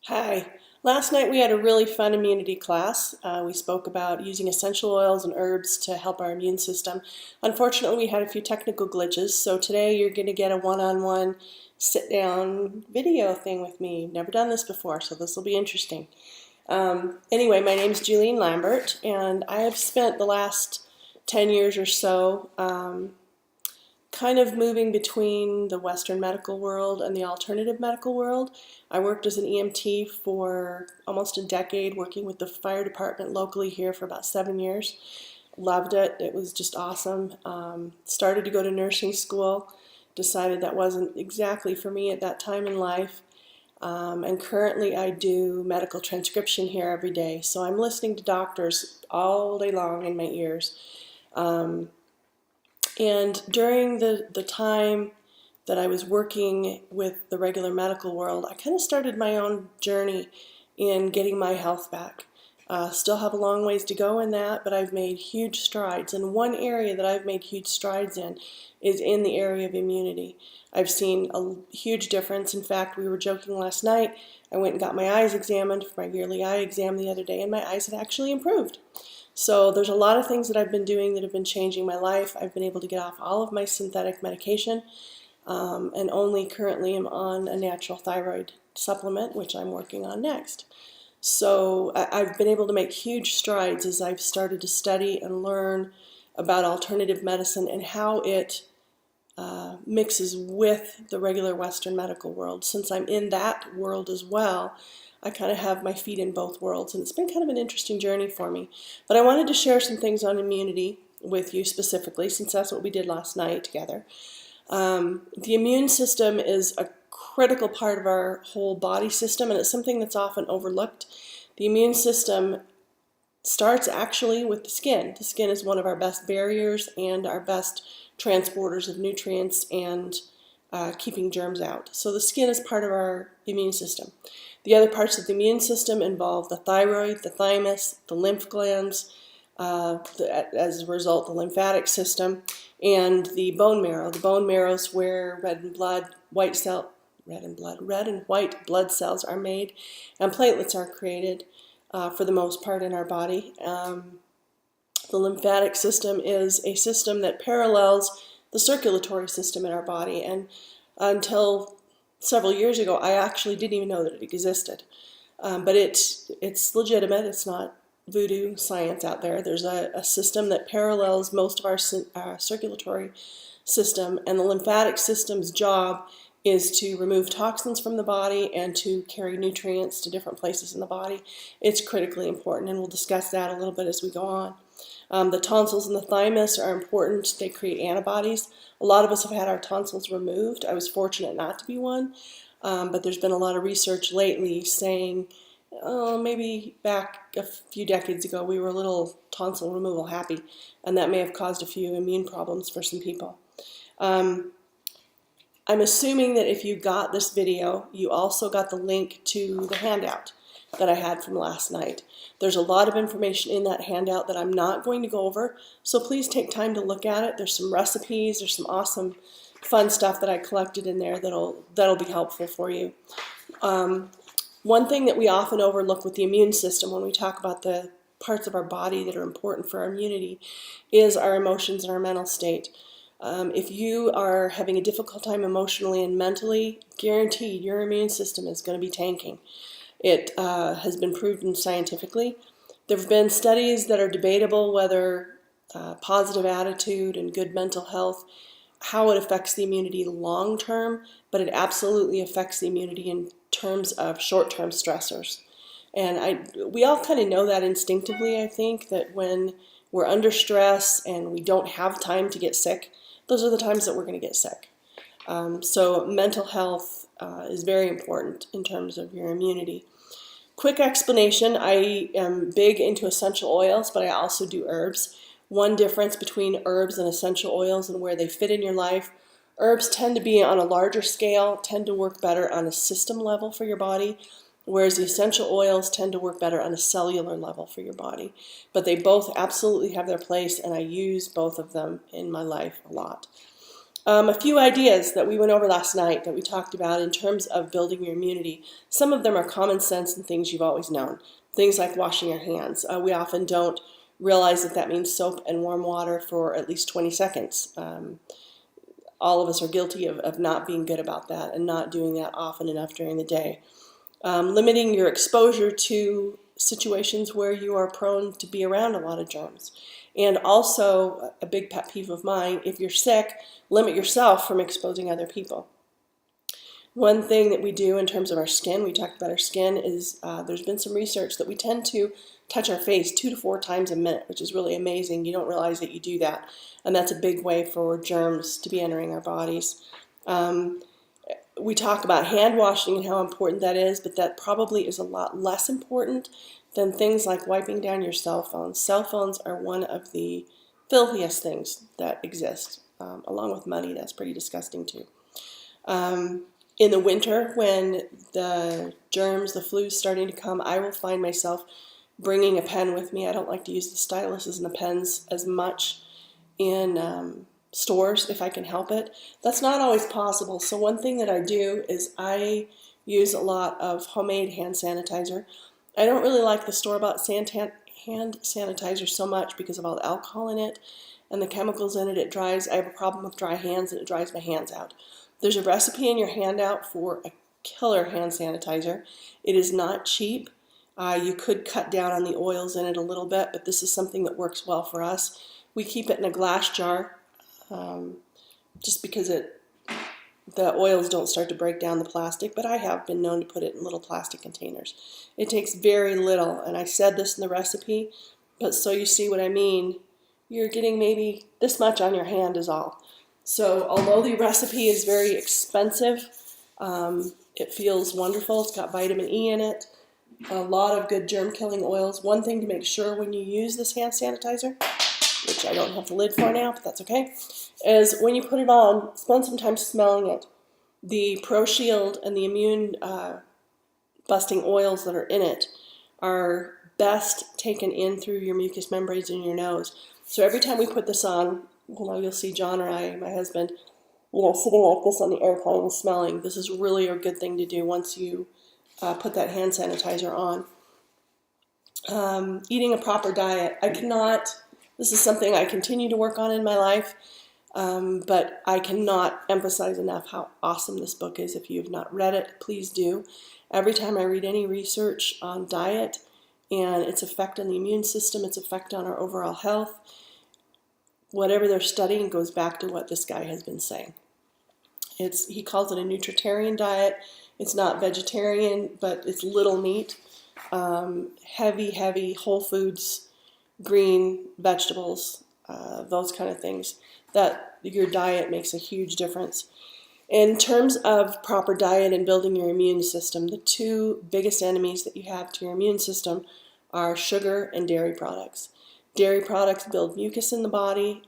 Hi. Last night we had a really fun immunity class. We spoke about using essential oils and herbs to help our immune system. Unfortunately, we had a few technical glitches, so today you're going to get a one-on-one sit-down video thing with me. Never done this before, so this will be interesting. Anyway, my name is Julian Lambert, and I have spent the last 10 years or so kind of moving between the Western medical world and the alternative medical world. I worked as an EMT for almost a decade, working with the fire department locally here for about 7 years. Loved it. It was just awesome. Started to go to nursing school, decided that wasn't exactly for me at that time in life. And currently I do medical transcription here every day. So I'm listening to doctors all day long in my ears. And during the time that I was working with the regular medical world, I kind of started my own journey in getting my health back. Still have a long ways to go in that, but I've made huge strides. And one area that I've made huge strides in is in the area of immunity. I've seen a huge difference. In fact, we were joking last night. I went and got my eyes examined for my yearly eye exam the other day, and my eyes had actually improved. So there's a lot of things that I've been doing that have been changing my life. I've been able to get off all of my synthetic medication and only currently am on a natural thyroid supplement, which I'm working on next. So I've been able to make huge strides as I've started to study and learn about alternative medicine and how it mixes with the regular Western medical world. Since I'm in that world as well, I kind of have my feet in both worlds, and it's been kind of an interesting journey for me. But I wanted to share some things on immunity with you specifically, since that's what we did last night together. The immune system is a critical part of our whole body system, and it's something that's often overlooked. The immune system starts actually with the skin. The skin is one of our best barriers and our best transporters of nutrients and keeping germs out. So the skin is part of our immune system. The other parts of the immune system involve the thyroid, the thymus, the lymph glands, as a result, the lymphatic system, and the bone marrow. The bone marrow is where red and white blood cells are made, and platelets are created for the most part in our body. The lymphatic system is a system that parallels the circulatory system in our body, and until several years ago, I actually didn't even know that it existed. But it's legitimate. It's not voodoo science out there. There's a system that parallels most of our circulatory system, and the lymphatic system's job is to remove toxins from the body and to carry nutrients to different places in the body. It's critically important, and we'll discuss that a little bit as we go on. The tonsils and the thymus are important. They create antibodies. A lot of us have had our tonsils removed. I was fortunate not to be one, but there's been a lot of research lately saying, maybe back a few decades ago we were a little tonsil removal happy, and that may have caused a few immune problems for some people. I'm assuming that if you got this video, you also got the link to the handout that I had from last night. There's a lot of information in that handout that I'm not going to go over, so please take time to look at it. There's some recipes, there's some awesome fun stuff that I collected in there that'll be helpful for you. One thing that we often overlook with the immune system when we talk about the parts of our body that are important for our immunity is our emotions and our mental state. If you are having a difficult time emotionally and mentally, guaranteed your immune system is going to be tanking. It has been proven scientifically. There have been studies that are debatable whether positive attitude and good mental health, how it affects the immunity long term, but it absolutely affects the immunity in terms of short-term stressors. And we all kind of know that instinctively, I think, that when we're under stress and we don't have time to get sick, those are the times that we're going to get sick. So mental health is very important in terms of your immunity. Quick explanation, I am big into essential oils, but I also do herbs. One difference between herbs and essential oils and where they fit in your life: herbs tend to be on a larger scale, tend to work better on a system level for your body, whereas the essential oils tend to work better on a cellular level for your body. But they both absolutely have their place, and I use both of them in my life a lot. A few ideas that we went over last night that we talked about in terms of building your immunity. Some of them are common sense and things you've always known. Things like washing your hands. We often don't realize that that means soap and warm water for at least 20 seconds. All of us are guilty of not being good about that and not doing that often enough during the day. Limiting your exposure to situations where you are prone to be around a lot of germs. And also, a big pet peeve of mine, if you're sick, limit yourself from exposing other people. One thing that we do in terms of our skin, we talked about our skin, is there's been some research that we tend to touch our face 2 to 4 times a minute, which is really amazing. You don't realize that you do that. And that's a big way for germs to be entering our bodies. We talk about hand washing and how important that is, but that probably is a lot less important than things like wiping down your cell phones. Cell phones are one of the filthiest things that exist, along with money. That's pretty disgusting too. In the winter, when the germs, the flu is starting to come, I will find myself bringing a pen with me. I don't like to use the styluses and the pens as much in stores if I can help it. That's not always possible. So one thing that I do is I use a lot of homemade hand sanitizer. I don't really like the store-bought hand sanitizer so much because of all the alcohol in it and the chemicals in it. I have a problem with dry hands and it dries my hands out. There's a recipe in your handout for a killer hand sanitizer. It is not cheap. You could cut down on the oils in it a little bit, but this is something that works well for us. We keep it in a glass jar just because the oils don't start to break down the plastic, but I have been known to put it in little plastic containers. It takes very little, and I said this in the recipe, but so you see what I mean, you're getting maybe this much on your hand is all. So although the recipe is very expensive, it feels wonderful. It's got vitamin E in it, a lot of good germ-killing oils. One thing to make sure when you use this hand sanitizer, which I don't have the lid for now, but that's okay, is when you put it on, spend some time smelling it. The Pro Shield and the immune busting oils that are in it are best taken in through your mucous membranes in your nose. So every time we put this on, you'll see John or I, my husband, sitting like this on the airplane and smelling. This is really a good thing to do once you put that hand sanitizer on. Eating a proper diet. This is something I continue to work on in my life, but I cannot emphasize enough how awesome this book is. If you have not read it, please do. Every time I read any research on diet and its effect on the immune system, its effect on our overall health, whatever they're studying goes back to what this guy has been saying. He calls it a nutritarian diet. It's not vegetarian, but it's little meat, heavy whole foods, green vegetables, those kind of things. That your diet makes a huge difference. In terms of proper diet and building your immune system, the two biggest enemies that you have to your immune system are sugar and dairy products. Dairy products build mucus in the body.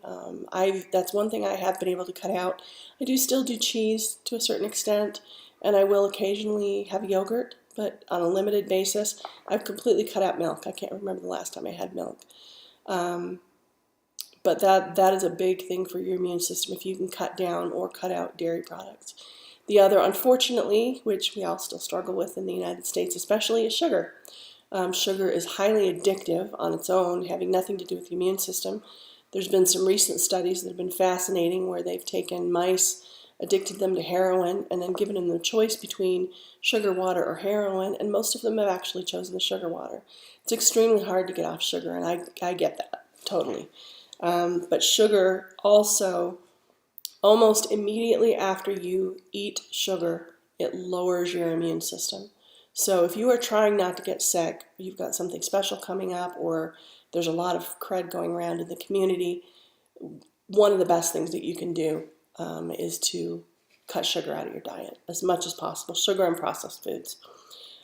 That's one thing I have been able to cut out. I do still do cheese to a certain extent, and I will occasionally have yogurt, but on a limited basis. I've completely cut out milk. I can't remember the last time I had milk. But that is a big thing for your immune system if you can cut down or cut out dairy products. The other, unfortunately, which we all still struggle with in the United States especially, is sugar. Sugar is highly addictive on its own, having nothing to do with the immune system. There's been some recent studies that have been fascinating where they've taken mice, addicted them to heroin, and then given them the choice between sugar water or heroin, and most of them have actually chosen the sugar water. It's extremely hard to get off sugar, and I get that, totally. But sugar also, almost immediately after you eat sugar, it lowers your immune system. So if you are trying not to get sick, you've got something special coming up, or there's a lot of crud going around in the community, one of the best things that you can do is to cut sugar out of your diet as much as possible, sugar and processed foods.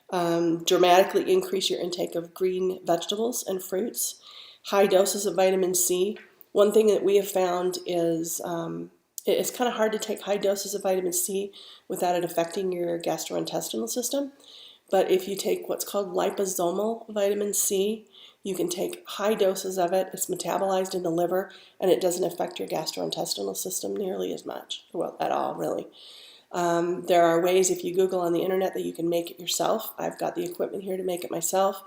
Dramatically increase your intake of green vegetables and fruits. High doses of vitamin C. One thing that we have found is it's kind of hard to take high doses of vitamin C without it affecting your gastrointestinal system. But if you take what's called liposomal vitamin C, you can take high doses of it. It's metabolized in the liver, and it doesn't affect your gastrointestinal system nearly as much, well, at all, really. There are ways, if you Google on the internet, that you can make it yourself. I've got the equipment here to make it myself.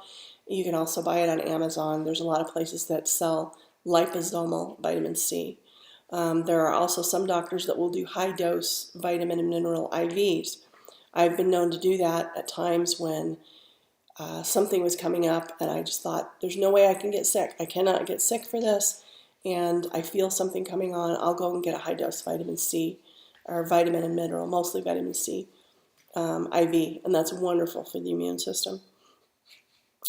You can also buy it on Amazon. There's a lot of places that sell liposomal vitamin C. There are also some doctors that will do high-dose vitamin and mineral IVs. I've been known to do that at times when something was coming up and I just thought, there's no way I can get sick. I cannot get sick for this, and I feel something coming on. I'll go and get a high-dose vitamin C, or vitamin and mineral, mostly vitamin C, IV, and that's wonderful for the immune system.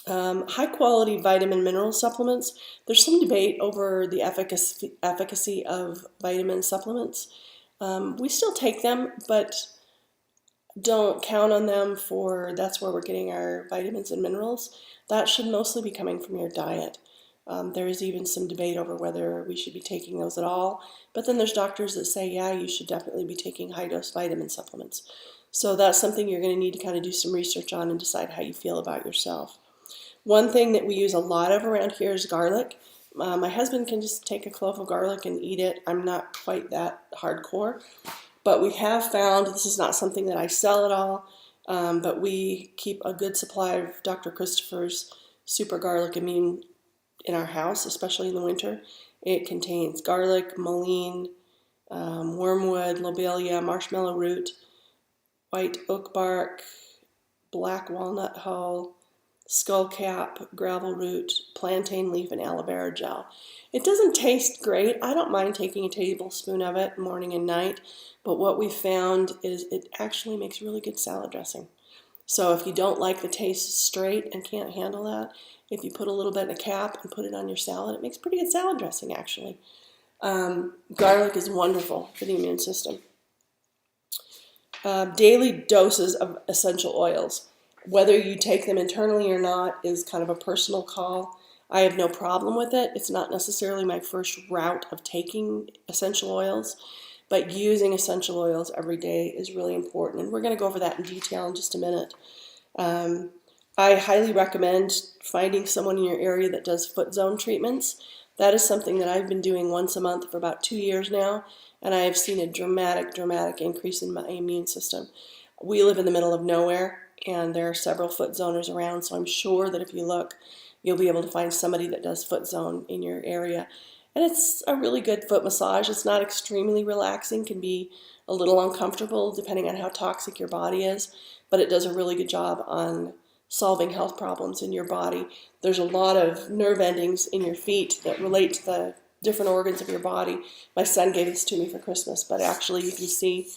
High-quality vitamin mineral supplements. There's some debate over the efficacy of vitamin supplements. We still take them, but don't count on them for that's where we're getting our vitamins and minerals. That should mostly be coming from your diet. There is even some debate over whether we should be taking those at all. But then there's doctors that say, yeah, you should definitely be taking high-dose vitamin supplements. So that's something you're going to need to kind of do some research on and decide how you feel about yourself. One thing that we use a lot of around here is garlic. My husband can just take a clove of garlic and eat it. I'm not quite that hardcore. But we have found, this is not something that I sell at all, but we keep a good supply of Dr. Christopher's Super Garlic Immune in our house, especially in the winter. It contains garlic, mullein, wormwood, lobelia, marshmallow root, white oak bark, black walnut hull, skullcap, gravel root, plantain leaf, and aloe vera gel. It doesn't taste great. I don't mind taking a tablespoon of it morning and night, but what we found is it actually makes really good salad dressing. So if you don't like the taste straight and can't handle that, if you put a little bit in a cap and put it on your salad, it makes pretty good salad dressing, actually. Garlic is wonderful for the immune system. Daily doses of essential oils. Whether you take them internally or not is kind of a personal call. I have no problem with it. It's not necessarily my first route of taking essential oils, but using essential oils every day is really important. And we're going to go over that in detail in just a minute. I highly recommend finding someone in your area that does foot zone treatments. That is something that I've been doing once a month for about 2 years now, and I have seen a dramatic increase in my immune system. We live in the middle of nowhere, and there are several foot zoners around, so I'm sure that if you look, you'll be able to find somebody that does foot zone in your area. And it's a really good foot massage. It's not extremely relaxing, can be a little uncomfortable depending on how toxic your body is, but it does a really good job on solving health problems in your body. There's a lot of nerve endings in your feet that relate to the different organs of your body. My son gave this to me for Christmas, but actually you can see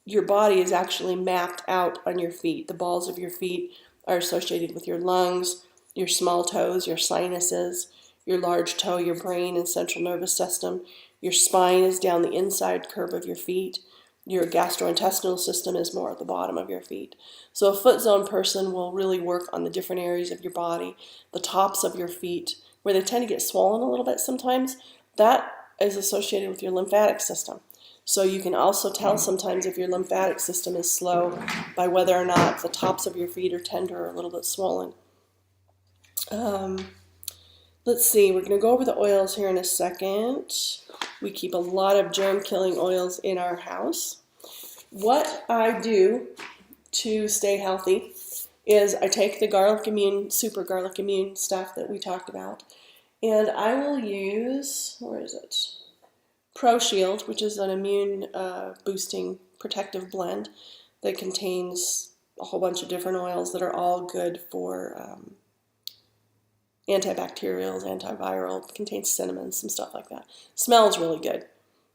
your body is actually mapped out on your feet. The balls of your feet are associated with your lungs, your small toes, your sinuses, your large toe, your brain and central nervous system. Your spine is down the inside curve of your feet. Your gastrointestinal system is more at the bottom of your feet. So a foot zone person will really work on the different areas of your body, the tops of your feet, where they tend to get swollen a little bit sometimes. That is associated with your lymphatic system. So you can also tell sometimes if your lymphatic system is slow by whether or not the tops of your feet are tender or a little bit swollen. Let's see, we're going to go over the oils here in a second. We keep a lot of germ-killing oils in our house. What I do to stay healthy is I take the Garlic Immune, Super Garlic Immune stuff that we talked about, and I will use, where is it? Pro Shield, which is an immune boosting protective blend that contains a whole bunch of different oils that are all good for antibacterials, antiviral, contains cinnamon, some stuff like that. Smells really good.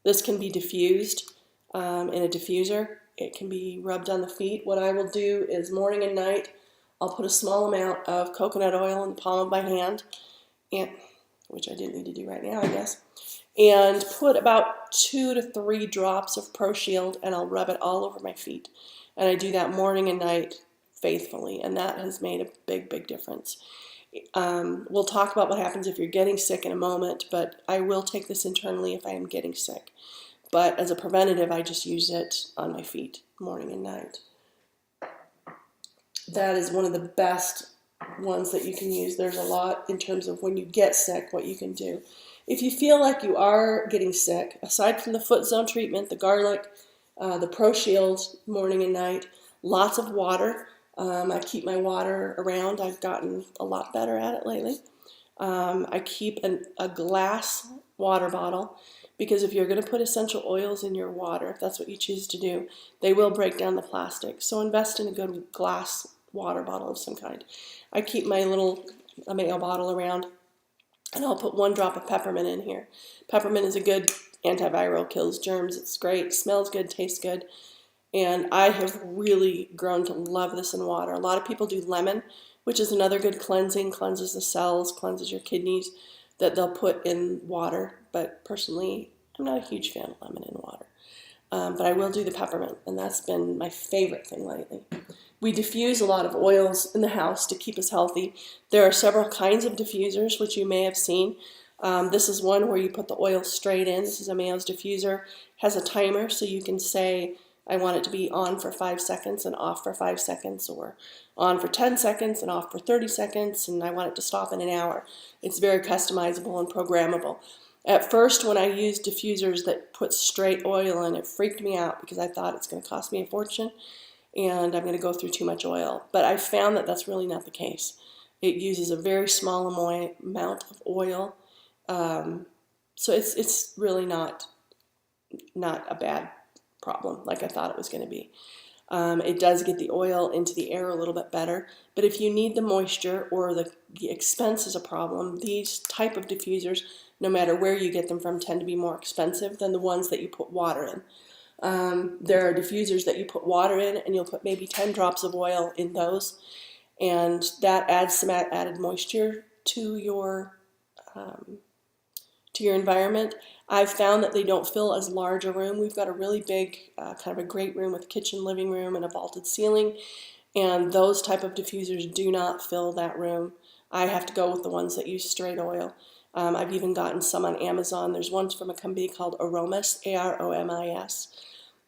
This can be diffused in a diffuser. It can be rubbed on the feet. What I will do is morning and night, I'll put a small amount of coconut oil in the palm of my hand, and which I didn't need to do right now, I guess, and put about 2 to 3 drops of Pro Shield, and I'll rub it all over my feet. And I do that morning and night faithfully, and that has made a big difference. We'll talk about what happens if you're getting sick in a moment, but I will take this internally if I am getting sick. But as a preventative, I just use it on my feet morning and night. That is one of the best ones that you can use. There's a lot in terms of when you get sick, what you can do. If you feel like you are getting sick, aside from the foot zone treatment, the garlic, the Pro Shield morning and night, lots of water. I keep my water around. I've gotten a lot better at it lately. I keep a glass water bottle because if you're going to put essential oils in your water, if that's what you choose to do, they will break down the plastic. So invest in a good glass water bottle of some kind. I keep my little Ameo bottle around, and I'll put 1 drop of peppermint in here. Peppermint is a good antiviral, kills germs. It's great, smells good, tastes good. And I have really grown to love this in water. A lot of people do lemon, which is another good cleansing, cleanses the cells, cleanses your kidneys, that they'll put in water. But personally, I'm not a huge fan of lemon in water. But I will do the peppermint, and that's been my favorite thing lately. We diffuse a lot of oils in the house to keep us healthy. There are several kinds of diffusers, which you may have seen. This is one where you put the oil straight in. This is Ameo's diffuser. It has a timer, so you can say, I want it to be on for 5 seconds and off for 5 seconds, or on for 10 seconds and off for 30 seconds, and I want it to stop in an hour. It's very customizable and programmable. At first, when I used diffusers that put straight oil in, it freaked me out because I thought it's going to cost me a fortune and I'm going to go through too much oil. But I found that that's really not the case. It uses a very small amount of oil, so it's really not a bad problem like I thought it was going to be. It does get the oil into the air a little bit better, but if you need the moisture or the expense is a problem, these type of diffusers, no matter where you get them from, tend to be more expensive than the ones that you put water in. There are diffusers that you put water in and you'll put maybe 10 drops of oil in those, and that adds some added moisture to your environment. I've found that they don't fill as large a room. We've got a really big, kind of a great room with kitchen, living room, and a vaulted ceiling, and those type of diffusers do not fill that room. I have to go with the ones that use straight oil. I've even gotten some on Amazon. There's ones from a company called Aromas, Aromis,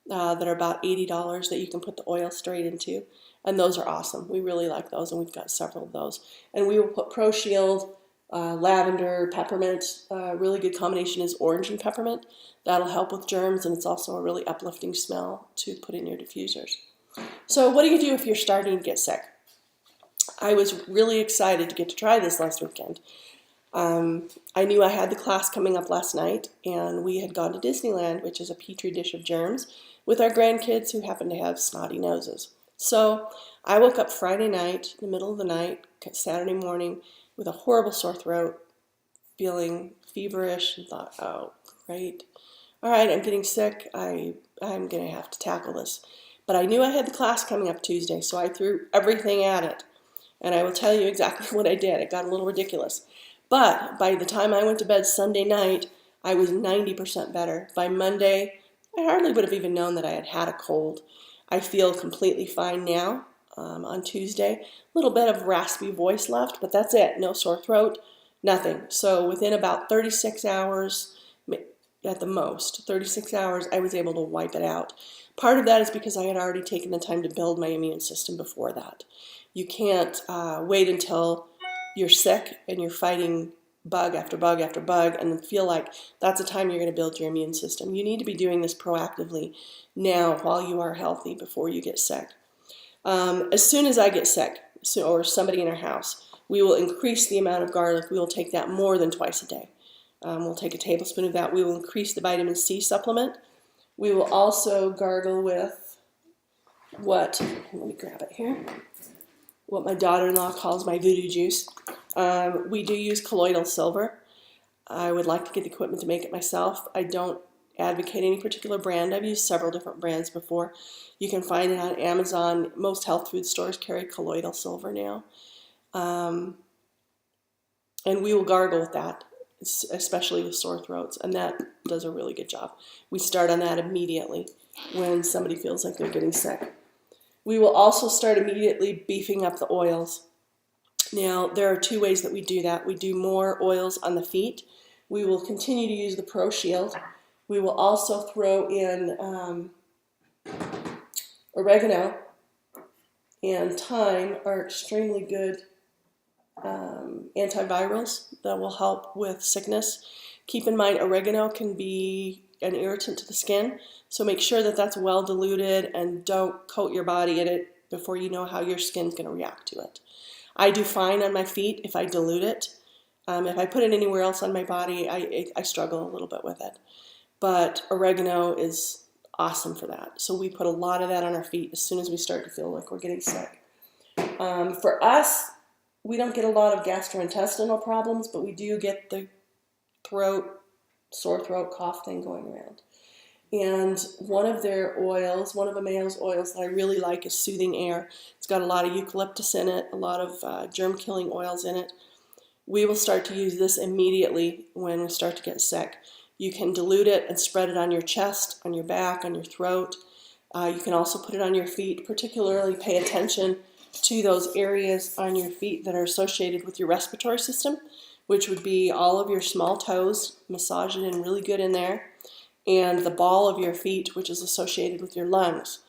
that are about $80 that you can put the oil straight into, and those are awesome. We really like those, and we've got several of those. And we will put Pro Shield, lavender, peppermint. Really good combination is orange and peppermint. That'll help with germs, and it's also a really uplifting smell to put in your diffusers. So what do you do if you're starting to get sick? I was really excited to get to try this last weekend. I knew I had the class coming up last night, and we had gone to Disneyland, which is a petri dish of germs, with our grandkids who happen to have snotty noses. So I woke up Friday night, in the middle of the night, Saturday morning, with a horrible sore throat, feeling feverish, and thought, oh, great. All right, I'm getting sick. I'm going to have to tackle this. But I knew I had the class coming up Tuesday, so I threw everything at it. And I will tell you exactly what I did. It got a little ridiculous. But by the time I went to bed Sunday night, I was 90% better. By Monday, I hardly would have even known that I had had a cold. I feel completely fine now. On Tuesday, a little bit of raspy voice left, but that's it. No sore throat, nothing. So within about 36 hours, at the most, 36 hours, I was able to wipe it out. Part of that is because I had already taken the time to build my immune system before that. You can't wait until you're sick and you're fighting bug after bug after bug and feel like that's the time you're going to build your immune system. You need to be doing this proactively now while you are healthy before you get sick. As soon as I get sick, or somebody in our house, we will increase the amount of garlic. We will take that more than twice a day. We'll take a tablespoon of that. We will increase the vitamin C supplement. We will also gargle with let me grab it here, what my daughter-in-law calls my voodoo juice. We do use colloidal silver. I would like to get the equipment to make it myself. I don't advocate any particular brand. I've used several different brands before. You can find it on Amazon. Most health food stores carry colloidal silver now. And we will gargle with that, especially with sore throats, and that does a really good job. We start on that immediately when somebody feels like they're getting sick. We will also start immediately beefing up the oils. Now, there are 2 ways that we do that. We do more oils on the feet. We will continue to use the Pro Shield. We will also throw in oregano and thyme are extremely good antivirals that will help with sickness. Keep in mind, oregano can be an irritant to the skin, so make sure that that's well diluted and don't coat your body in it before you know how your skin's going to react to it. I do fine on my feet if I dilute it. If I put it anywhere else on my body, I struggle a little bit with it. But oregano is awesome for that. So we put a lot of that on our feet as soon as we start to feel like we're getting sick. For us, we don't get a lot of gastrointestinal problems, but we do get the sore throat, cough thing going around. And one of their oils, one of Ameo's oils that I really like is Soothing Air. It's got a lot of eucalyptus in it, a lot of germ-killing oils in it. We will start to use this immediately when we start to get sick. You can dilute it and spread it on your chest, on your back, on your throat. You can also put it on your feet. Particularly pay attention to those areas on your feet that are associated with your respiratory system, which would be all of your small toes. Massage it in really good in there. And the ball of your feet, which is associated with your lungs.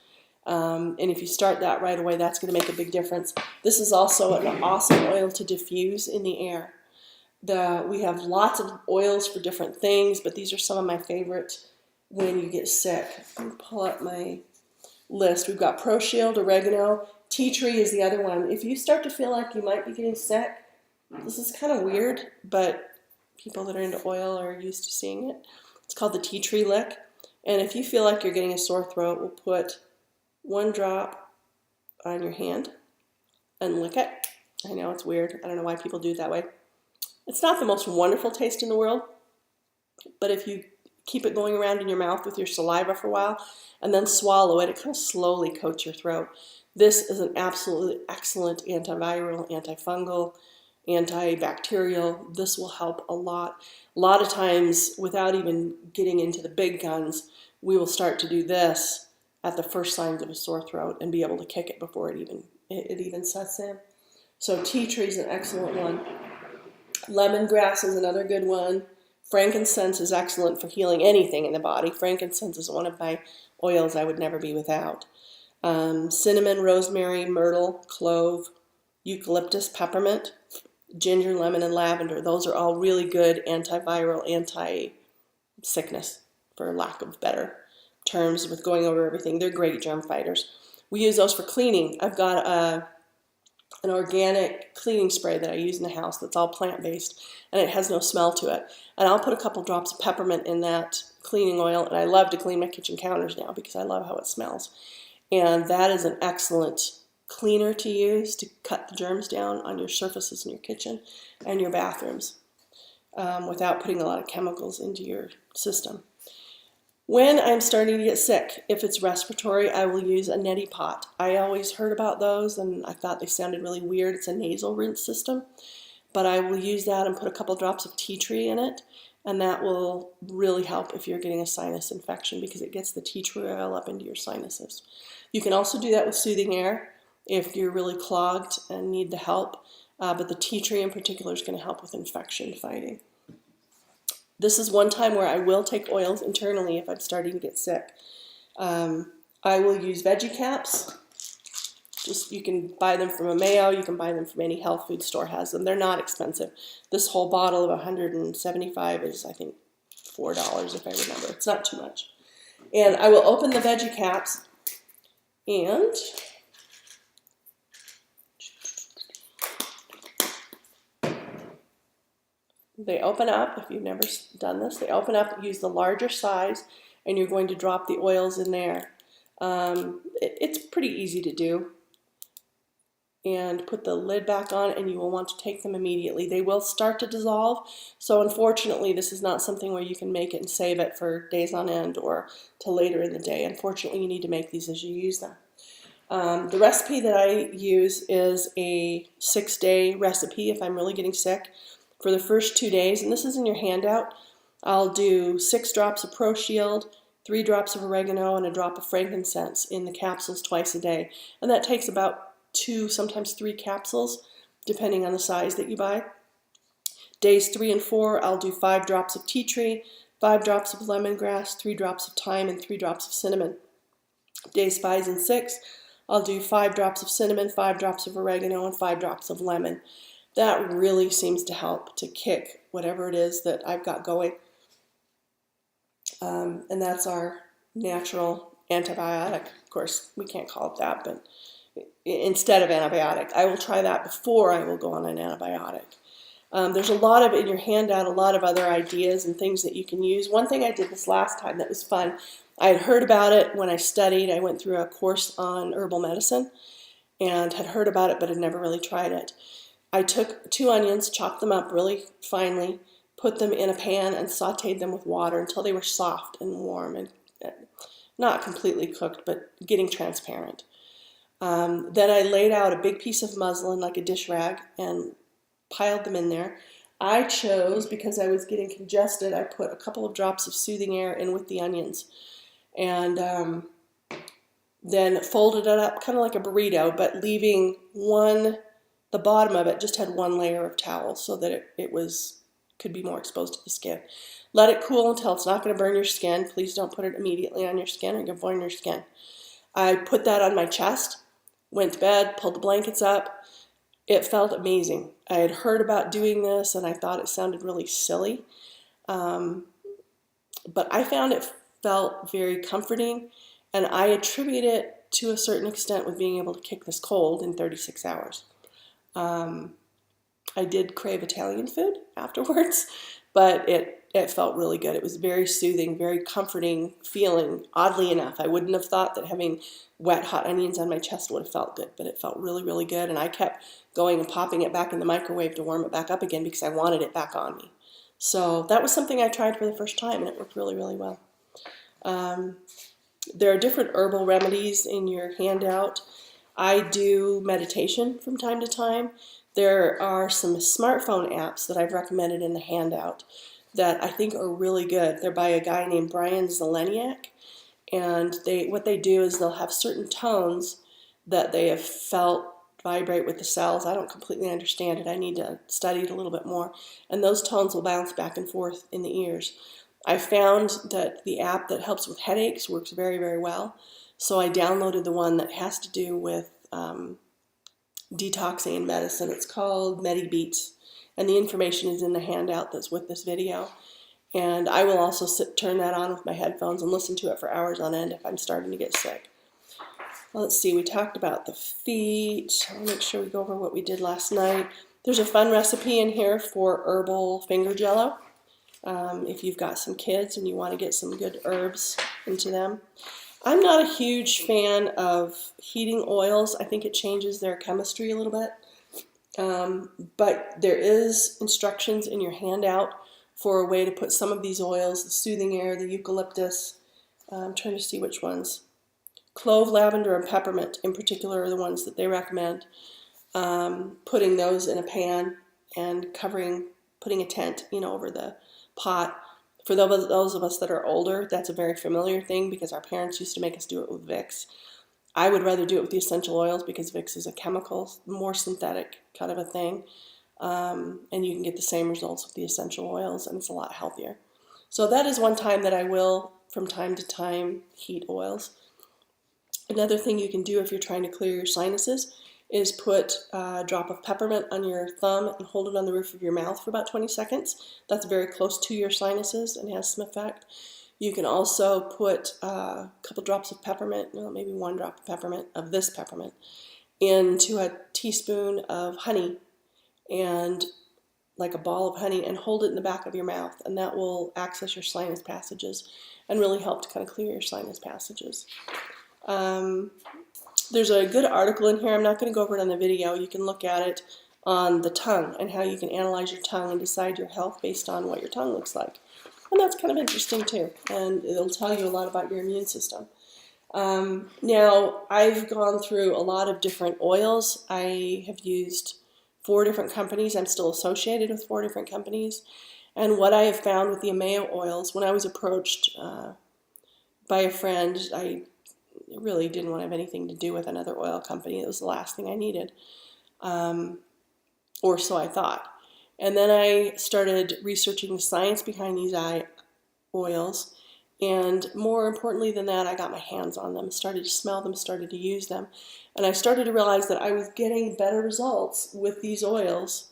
And if you start that right away, that's going to make a big difference. This is also an awesome oil to diffuse in the air. We have lots of oils for different things, but these are some of my favorites when you get sick. Let me pull up my list. We've got Pro Shield, oregano, tea tree is the other one. If you start to feel like you might be getting sick, this is kind of weird, but people that are into oil are used to seeing it. It's called the tea tree lick. And if you feel like you're getting a sore throat, we'll put 1 drop on your hand and lick it. I know it's weird. I don't know why people do it that way. It's not the most wonderful taste in the world, but if you keep it going around in your mouth with your saliva for a while and then swallow it, it kind of slowly coats your throat. This is an absolutely excellent antiviral, antifungal, antibacterial. This will help a lot. A lot of times, without even getting into the big guns, we will start to do this at the first signs of a sore throat and be able to kick it before it even sets in. So tea tree is an excellent one. Lemongrass is another good one. Frankincense is excellent for healing anything in the body. Frankincense is one of my oils I would never be without. Cinnamon, rosemary, myrtle, clove, eucalyptus, peppermint, ginger, lemon, and lavender. Those are all really good antiviral, anti-sickness, for lack of better terms, with going over everything. They're great germ fighters. We use those for cleaning. I've got an organic cleaning spray that I use in the house that's all plant-based, and it has no smell to it. And I'll put a couple drops of peppermint in that cleaning oil, and I love to clean my kitchen counters now because I love how it smells. And that is an excellent cleaner to use to cut the germs down on your surfaces in your kitchen and your bathrooms without putting a lot of chemicals into your system. When I'm starting to get sick, if it's respiratory, I will use a neti pot. I always heard about those and I thought they sounded really weird. It's a nasal rinse system, but I will use that and put a couple drops of tea tree in it, and that will really help if you're getting a sinus infection because it gets the tea tree oil up into your sinuses. You can also do that with Soothing Air if you're really clogged and need the help, but the tea tree in particular is going to help with infection fighting. This is one time where I will take oils internally if I'm starting to get sick. I will use veggie caps. You can buy them from Ameo, you can buy them from any health food store has them. They're not expensive. This whole bottle of 175 is, I think, $4 if I remember. It's not too much. And I will open the veggie caps and they open up. If you've never done this, they open up. Use the larger size, and you're going to drop the oils in there. It's pretty easy to do. And put the lid back on, and you will want to take them immediately. They will start to dissolve, so unfortunately this is not something where you can make it and save it for days on end or till later in the day. Unfortunately, you need to make these as you use them. The recipe that I use is a 6-day recipe if I'm really getting sick. For the first 2 days, and this is in your handout, I'll do 6 drops of Pro Shield, 3 drops of oregano, and a drop of frankincense in the capsules twice a day. And that takes about 2, sometimes 3 capsules, depending on the size that you buy. Days 3 and 4, I'll do 5 drops of tea tree, 5 drops of lemongrass, 3 drops of thyme, and 3 drops of cinnamon. Days 5 and 6, I'll do 5 drops of cinnamon, 5 drops of oregano, and 5 drops of lemon. That really seems to help to kick whatever it is that I've got going. And that's our natural antibiotic. Of course, we can't call it that, but instead of antibiotic. I will try that before I will go on an antibiotic. There's a lot of, in your handout, a lot of other ideas and things that you can use. One thing I did this last time that was fun, I had heard about it when I studied. I went through a course on herbal medicine and had heard about it but had never really tried it. I took 2 onions, chopped them up really finely, put them in a pan and sauteed them with water until they were soft and warm and not completely cooked, but getting transparent. Then I laid out a big piece of muslin, like a dish rag, and piled them in there. I chose, because I was getting congested, I put a couple of drops of soothing air in with the onions. And then folded it up kind of like a burrito, but leaving the bottom of it just had 1 layer of towel so that it could be more exposed to the skin. Let it cool until it's not going to burn your skin. Please don't put it immediately on your skin or you're going to burn your skin. I put that on my chest, went to bed, pulled the blankets up. It felt amazing. I had heard about doing this and I thought it sounded really silly. But I found it felt very comforting, and I attribute it to a certain extent with being able to kick this cold in 36 hours. I did crave Italian food afterwards, but it felt really good. It was very soothing, very comforting feeling. Oddly enough, I wouldn't have thought that having wet, hot onions on my chest would have felt good, but it felt really, really good, and I kept going and popping it back in the microwave to warm it back up again because I wanted it back on me. So that was something I tried for the first time, and it worked really, really well. There are different herbal remedies in your handout. I do meditation from time to time. There are some smartphone apps that I've recommended in the handout that I think are really good. They're by a guy named Brian Zeleniak, and what they do is they'll have certain tones that they have felt vibrate with the cells. I don't completely understand it. I need to study it a little bit more. And those tones will bounce back and forth in the ears. I found that the app that helps with headaches works very, very well. So I downloaded the one that has to do with detoxing and medicine. It's called MediBeats, and the information is in the handout that's with this video. And I will also turn that on with my headphones and listen to it for hours on end if I'm starting to get sick. Well, let's see, we talked about the feet. I'll make sure we go over what we did last night. There's a fun recipe in here for herbal finger jello. If you've got some kids and you want to get some good herbs into them. I'm not a huge fan of heating oils. I think it changes their chemistry a little bit. But there is instructions in your handout for a way to put some of these oils, the soothing air, the eucalyptus. I'm trying to see which ones. Clove, lavender, and peppermint in particular are the ones that they recommend. Putting those in a pan and putting a tent, over the pot. For those of us that are older, that's a very familiar thing because our parents used to make us do it with Vicks. I would rather do it with the essential oils because Vicks is a chemical, more synthetic kind of a thing. And you can get the same results with the essential oils, and it's a lot healthier. So that is one time that I will, from time to time, heat oils. Another thing you can do if you're trying to clear your sinuses is put a drop of peppermint on your thumb and hold it on the roof of your mouth for about 20 seconds. That's very close to your sinuses and has some effect. You can also put a couple drops of peppermint, maybe 1 drop of peppermint, of this peppermint, into a teaspoon of honey, and like a ball of honey, and hold it in the back of your mouth, and that will access your sinus passages and really help to kind of clear your sinus passages. There's a good article in here. I'm not going to go over it on the video. You can look at it on the tongue and how you can analyze your tongue and decide your health based on what your tongue looks like. And that's kind of interesting too. And it'll tell you a lot about your immune system. Now, I've gone through a lot of different oils. I have used 4 different companies. I'm still associated with 4 different companies. And what I have found with the Ameo oils, when I was approached by a friend, I really didn't want to have anything to do with another oil company. It was the last thing I needed, or so I thought. And then I started researching the science behind these oils, And more importantly than that, I got my hands on them, started to smell them, started to use them. And I started to realize that I was getting better results with these oils,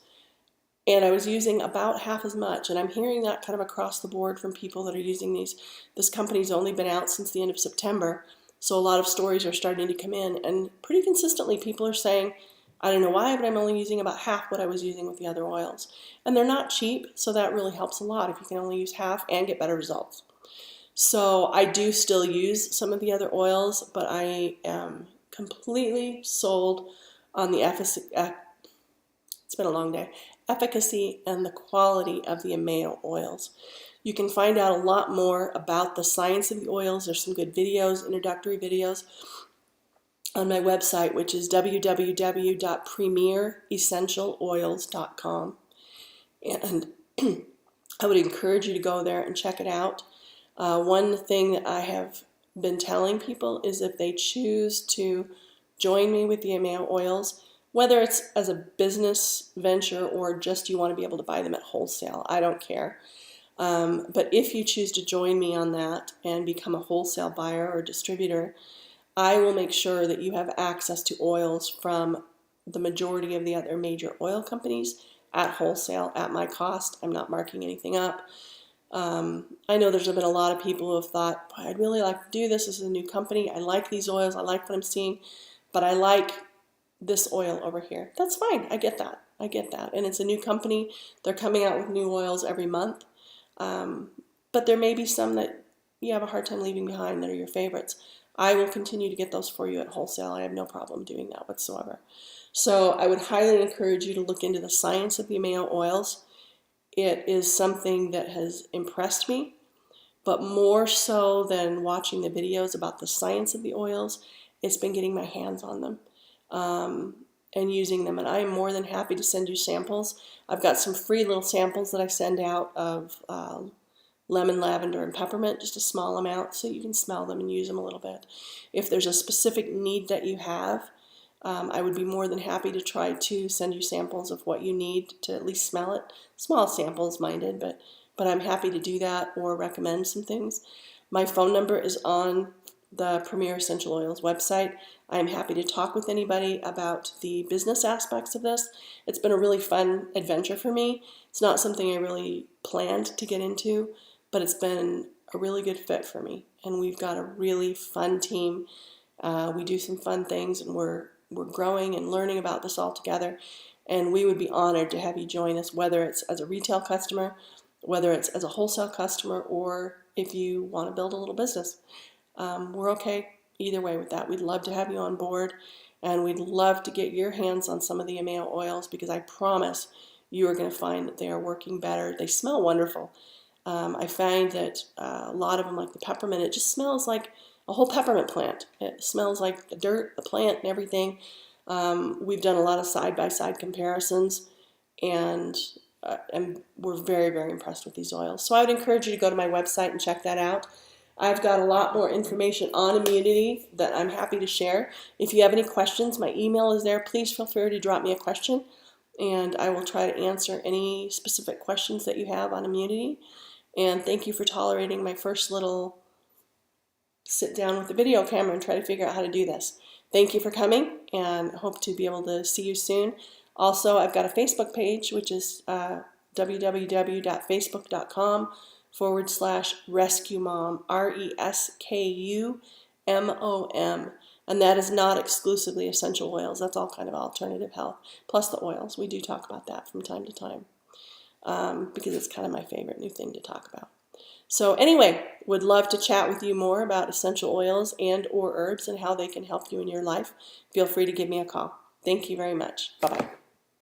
and I was using about half as much. And I'm hearing that kind of across the board from people that are using these. This company's only been out since the end of September, so a lot of stories are starting to come in. And pretty consistently, people are saying, I don't know why, but I'm only using about half what I was using with the other oils. And they're not cheap, so that really helps a lot if you can only use half and get better results. So I do still use some of the other oils, but I am completely sold on the efficacy. It's been a long day. Efficacy and the quality of the Ameo oils. You can find out a lot more about the science of the oils. There's some good videos, introductory videos, on my website, which is www.premieressentialoils.com. And I would encourage you to go there and check it out. One thing that I have been telling people is if they choose to join me with the Ameo oils, whether it's as a business venture or just you want to be able to buy them at wholesale, I don't care. But if you choose to join me on that and become a wholesale buyer or distributor, I will make sure that you have access to oils from the majority of the other major oil companies at wholesale at my cost. I'm not marking anything up. I know there's been a lot of people who have thought, I'd really like to do this. This is a new company. I like these oils. I like what I'm seeing, but I like this oil over here. That's fine. I get that. I get that. And it's a new company. They're coming out with new oils every month. But there may be some that you have a hard time leaving behind that are your favorites. I will continue to get those for you at wholesale. I have no problem doing that whatsoever. So I would highly encourage you to look into the science of the Ameo oils. It is something that has impressed me, but more so than watching the videos about the science of the oils, it's been getting my hands on them and using them. And I am more than happy to send you samples. I've got some free little samples that I send out of lemon, lavender, and peppermint, just a small amount, so you can smell them and use them a little bit. If there's a specific need that you have, I would be more than happy to try to send you samples of what you need to at least smell it. Small samples minded, but I'm happy to do that or recommend some things. My phone number is on the Premier Essential Oils website. I am happy to talk with anybody about the business aspects of this. It's been a really fun adventure for me. It's not something I really planned to get into, but it's been a really good fit for me. And we've got a really fun team. We do some fun things, and we're growing and learning about this all together. And we would be honored to have you join us, whether it's as a retail customer, whether it's as a wholesale customer, or if you want to build a little business. We're okay either way with that. We'd love to have you on board, and we'd love to get your hands on some of the Ameo oils, because I promise you are going to find that they are working better. They smell wonderful. I find that a lot of them, like the peppermint, it just smells like a whole peppermint plant. It smells like the dirt, the plant, and everything. We've done a lot of side-by-side comparisons, and we're very, very impressed with these oils. So I would encourage you to go to my website and check that out. I've got a lot more information on immunity that I'm happy to share. If you have any questions, my email is there. Please feel free to drop me a question, and I will try to answer any specific questions that you have on immunity. And thank you for tolerating my first little sit down with the video camera and try to figure out how to do this. Thank you for coming, and hope to be able to see you soon. Also, I've got a Facebook page, which is www.facebook.com/rescumom, RESKUMOM. And that is not exclusively essential oils. That's all kind of alternative health, plus the oils. We do talk about that from time to time because it's kind of my favorite new thing to talk about. So anyway, would love to chat with you more about essential oils and or herbs and how they can help you in your life. Feel free to give me a call. Thank you very much. Bye-bye.